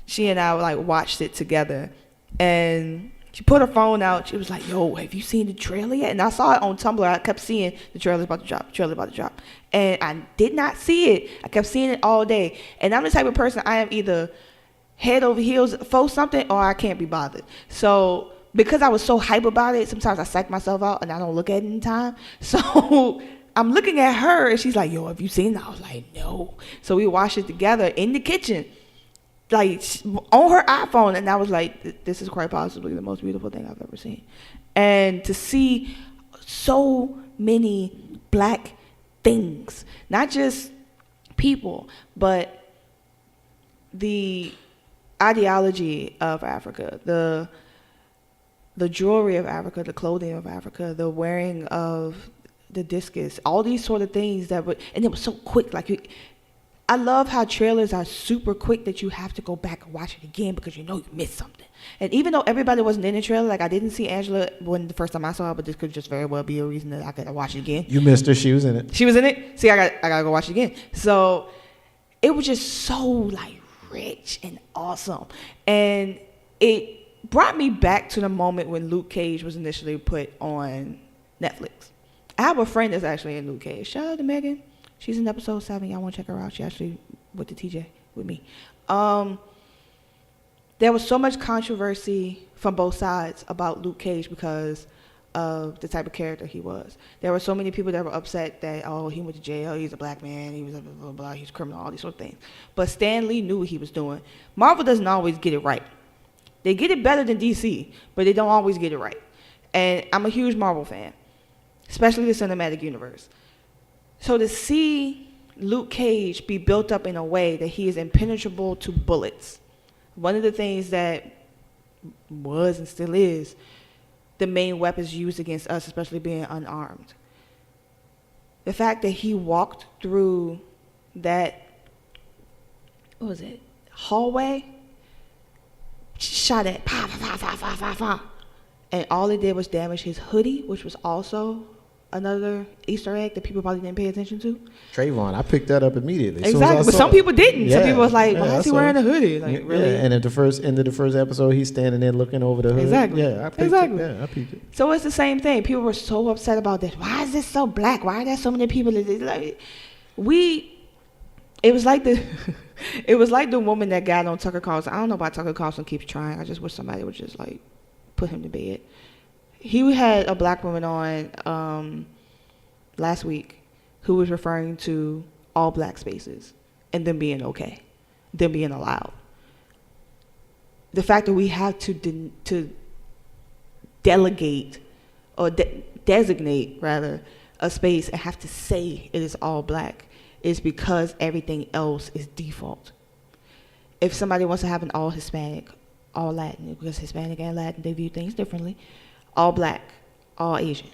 she and I like watched it together, and she put her phone out. She was like, "Yo, have you seen the trailer yet?" And I saw it on Tumblr. I kept seeing the trailer's about to drop. And I did not see it. I kept seeing it all day. And I'm the type of person, I am either head over heels for something or I can't be bothered. So because I was so hype about it, sometimes I psych myself out and I don't look at it in time. So I'm looking at her and she's like, "Yo, have you seen it?" I was like, "No." So we watched it together in the kitchen, like on her iPhone, and I was like, "This is quite possibly the most beautiful thing I've ever seen." And to see so many black things, not just people, but the ideology of Africa, the jewelry of Africa, the clothing of Africa, the wearing of the discus, all these sort of things and it was so quick. Like I love how trailers are super quick that you have to go back and watch it again because you know you missed something. And even though everybody wasn't in the trailer, like I didn't see Angela when the first time I saw her, but this could just very well be a reason that I could watch it again. You missed her. She was in it. She was in it. See, I gotta go watch it again. So it was just so like rich and awesome, and it brought me back to the moment when Luke Cage was initially put on Netflix. I have a friend that's actually in Luke Cage. Shout out to Megan. She's in episode 7. Y'all want to check her out. She actually went to TJ with me. There was so much controversy from both sides about Luke Cage because of the type of character he was. There were so many people that were upset that, oh, he went to jail, he's a black man, he was blah, blah, blah, blah, he's a criminal, all these sort of things. But Stan Lee knew what he was doing. Marvel doesn't always get it right. They get it better than DC, but they don't always get it right. And I'm a huge Marvel fan, especially the cinematic universe. So to see Luke Cage be built up in a way that he is impenetrable to bullets, one of the things that was and still is the main weapons used against us, especially being unarmed. The fact that he walked through that, what was it, hallway, shot at, pa, pa, pa, pa, pa, pa, and all it did was damage his hoodie, which was also another Easter egg that people probably didn't pay attention to. Trayvon, I picked that up immediately. Exactly, but some people didn't. Yeah. Some people was like, why is he wearing a hoodie? Like, really? Yeah, and at the end of the first episode, he's standing there looking over the hood. Exactly. Yeah, I picked it. Yeah, I peeked it. So it's the same thing. People were so upset about this. Why is this so black? Why are there so many people that like it was like the woman that got on Tucker Carlson. I don't know why Tucker Carlson keeps trying. I just wish somebody would just like put him to bed. He had a black woman on last week who was referring to all black spaces and them being okay, them being allowed. The fact that we have to delegate or designate rather a space and have to say it is all black is because everything else is default. If somebody wants to have an all Hispanic, all Latin, because Hispanic and Latin, they view things differently, all black, all Asian,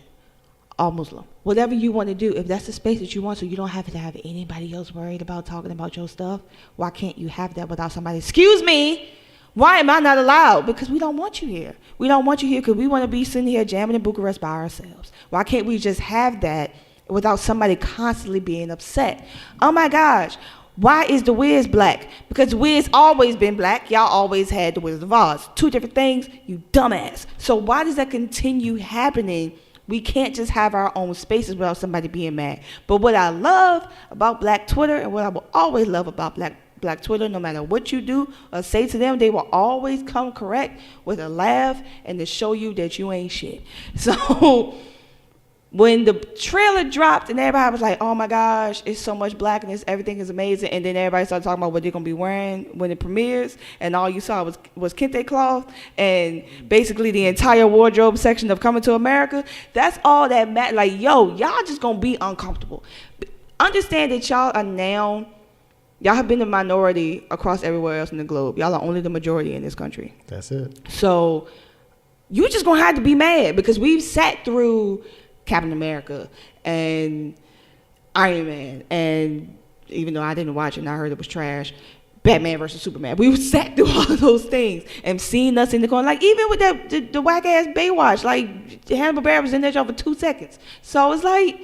all Muslim, whatever you want to do, if that's the space that you want so you don't have to have anybody else worried about talking about your stuff, why can't you have that without somebody, excuse me, why am I not allowed? Because we don't want you here. We don't want you here because we want to be sitting here jamming in Bucharest by ourselves. Why can't we just have that without somebody constantly being upset? Oh my gosh, why is the Wiz black? Because Wiz always been black. Y'all always had the Wizard of Oz. Two different things, you dumbass. So why does that continue happening? We can't just have our own spaces without somebody being mad. But what I love about Black Twitter and what I will always love about Black Twitter, no matter what you do or say to them, they will always come correct with a laugh and to show you that you ain't shit. So when the trailer dropped and everybody was like, oh my gosh, it's so much blackness, everything is amazing, and then everybody started talking about what they're going to be wearing when it premieres, and all you saw was kente cloth and basically the entire wardrobe section of Coming to America, that's all that matters. Like, yo, y'all just going to be uncomfortable. Understand that y'all have been the minority across everywhere else in the globe. Y'all are only the majority in this country. That's it. So you just going to have to be mad because we've sat through Captain America and Iron Man, and even though I didn't watch it and I heard it was trash, Batman versus Superman. We sat through all of those things and seen us in the corner. Like, even with the whack ass Baywatch, like Hannibal was in there for 2 seconds. So it's like,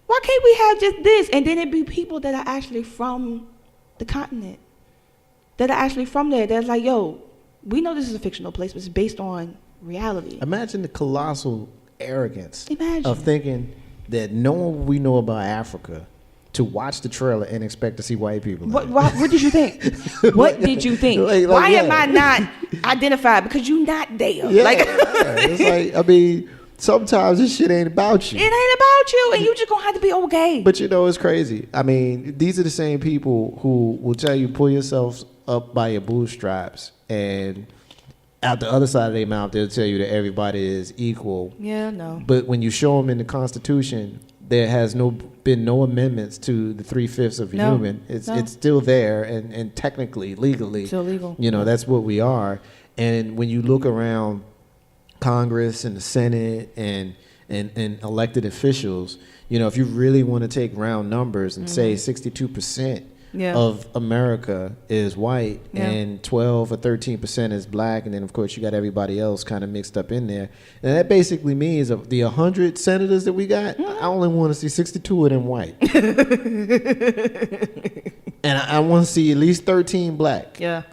why can't we have just this? And then it be people that are actually from the continent, that are actually from there. That's like, yo, we know this is a fictional place, but it's based on reality. Imagine the colossal arrogance Imagine. of thinking that knowing what we know about Africa, to watch the trailer and expect to see white people. What did you think? What did you think? Why am I not identified? Because you're not there. Yeah, it's like, I mean, sometimes this shit ain't about you. It ain't about you, and you just gonna have to be okay. But you know, it's crazy. I mean, these are the same people who will tell you pull yourself up by your bootstraps, and out the other side of their mouth, they'll tell you that everybody is equal. Yeah, no. But when you show them in the Constitution, there has been no amendments to the 3/5 of a human. It's still there, and technically, legally, still legal. You know, that's what we are. And when you look around Congress and the Senate and elected officials, you know, if you really want to take round numbers and say 62% of America is white and 12 or 13% is black, and then of course you got everybody else kind of mixed up in there, and that basically means of the 100 senators that we got, I only want to see 62 of them white. And I want to see at least 13 black. Yeah.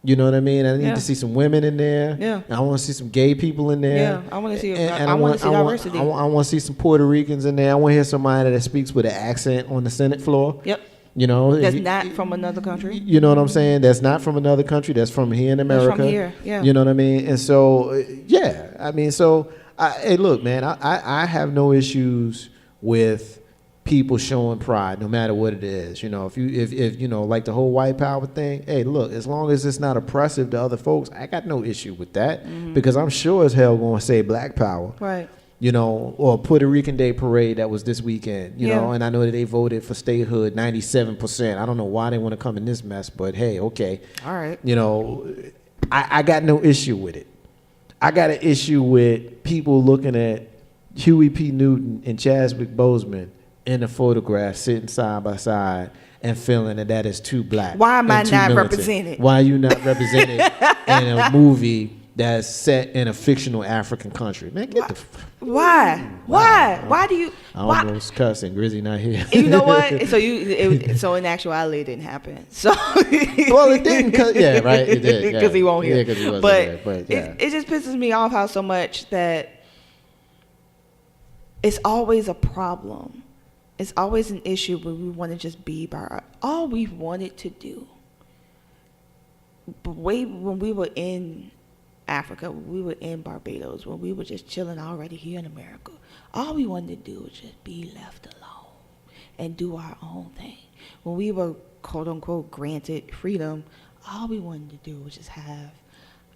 You know what I mean? I need to see some women in there. Yeah. I want to see some gay people in there. Yeah, I want to see. I want to see diversity. I want to see some Puerto Ricans in there. I want to hear somebody that speaks with an accent on the Senate floor. Yep. You know, that's not from another country. You know what I'm saying? That's not from another country. That's from here in America. That's from here. Yeah. You know what I mean? And so, yeah. I mean, so, hey, look, man. I have no issues with people showing pride, no matter what it is. You know, if you know, like the whole white power thing, hey, look, as long as it's not oppressive to other folks, I got no issue with that, because I'm sure as hell going to say black power. Right. You know, or Puerto Rican Day Parade that was this weekend, you know, and I know that they voted for statehood 97%. I don't know why they want to come in this mess, but hey, okay. All right. You know, I got no issue with it. I got an issue with people looking at Huey P. Newton and Chadwick Boseman in a photograph sitting side by side and feeling that is too black. Why am I not militant. represented? Why are you not represented in a movie that's set in a fictional African country? Man, get the... Why do you... I almost cussed and Grizzy not here. You know what? So in actuality, it didn't happen. So well, it didn't. Yeah, right. It did. Because he won't hear. Yeah, because he wasn't but there. But yeah. It just pisses me off how so much that it's always a problem. It's always an issue when we want to just be by all we wanted to do. But when we were in Africa, we were in Barbados, when we were just chilling already here in America, all we wanted to do was just be left alone and do our own thing. When we were quote unquote granted freedom, all we wanted to do was just have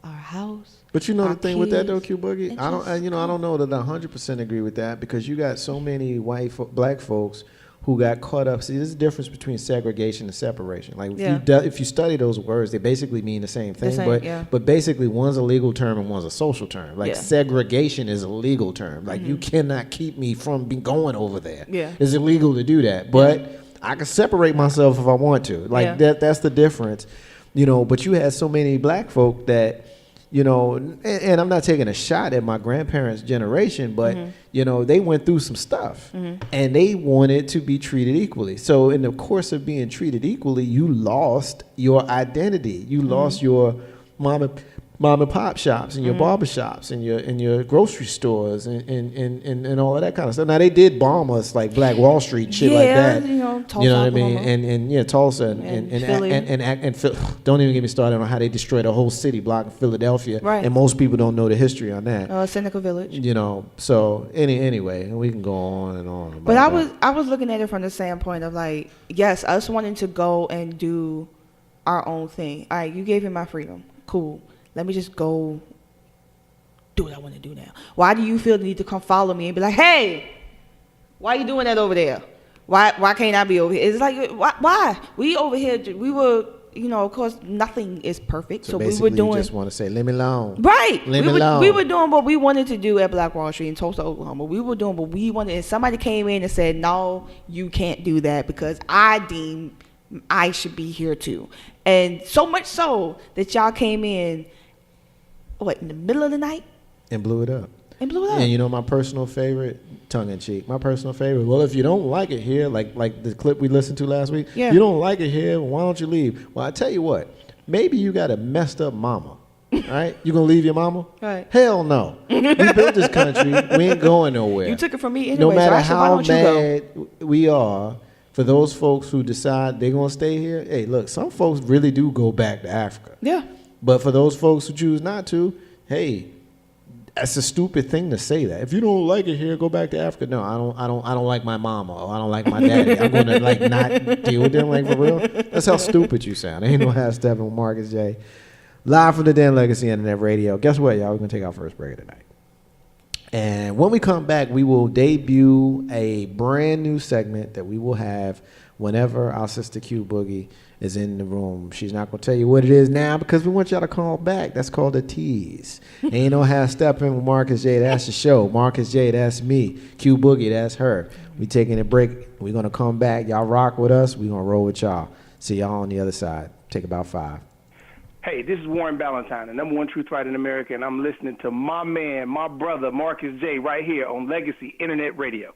our house. But you know the thing with that though, Q Boogie, I don't know that I 100% agree with that, because you got so many black folks who got caught up. See, there's a difference between segregation and separation. Like if you study those words, they basically mean the same thing. But basically, one's a legal term and one's a social term. Like segregation is a legal term. Like you cannot keep me from going over there. Yeah, it's illegal to do that. But I can separate myself if I want to. Like that's the difference. You know. But you had so many black folk that, you know, and I'm not taking a shot at my grandparents' generation, but, you know, they went through some stuff and they wanted to be treated equally. So in the course of being treated equally, you lost your identity. You lost your mom mom and pop shops and your barber shops and your grocery stores and all of that kind of stuff. Now they did bomb us like Black Wall Street shit like that. Tulsa, you know what I mean? Oklahoma. And Tulsa And Philly. and don't even get me started on how they destroyed a whole city block in Philadelphia. Right. And most people don't know the history on that. Seneca Village. You know, so anyway, we can go on and on. But I was looking at it from the standpoint of like, yes, us wanting to go and do our own thing. All right, you gave me my freedom. Cool. Let me just go do what I want to do now. Why do you feel the need to come follow me and be like, hey, why are you doing that over there? Why can't I be over here? It's like, why? We over here, we were, of course, nothing is perfect. So we were doing. You just want to say, leave me alone. Right. Leave me alone. We were doing what we wanted to do at Black Wall Street in Tulsa, Oklahoma. We were doing what we wanted. And somebody came in and said, no, you can't do that because I deem I should be here too. And so much so that y'all came in, in the middle of the night? And blew it up. And my personal favorite, tongue in cheek, my personal favorite, well, if you don't like it here, like the clip we listened to last week, you don't like it here, why don't you leave? Well, I tell you what, maybe you got a messed up mama, right? You gonna leave your mama? Right. Hell no. We built this country, we ain't going nowhere. You took it from me anyway, no matter so how mad we are, for those folks who decide they're gonna stay here, hey, look, some folks really do go back to Africa. Yeah. But for those folks who choose not to, hey, that's a stupid thing to say that. If you don't like it here, go back to Africa. No, I don't like my mama or I don't like my daddy. I'm gonna not deal with them for real. That's how stupid you sound. Ain't no half stepping with Marcus J. Live from the Dan Legacy Internet Radio. Guess what, y'all? We're gonna take our first break of the night. And when we come back, we will debut a brand new segment that we will have whenever our sister Q Boogie is in the room. She's not going to tell you what it is now because we want y'all to call back. That's called a tease. Ain't no half stepping with Marcus J. That's the show. Marcus J. That's me. Q Boogie. That's her. We taking a break. We're going to come back. Y'all rock with us. We're going to roll with y'all. See y'all on the other side. Take about 5. Hey, this is Warren Ballantyne, the number one truth writer in America, and I'm listening to my man, my brother, Marcus J. right here on Legacy Internet Radio.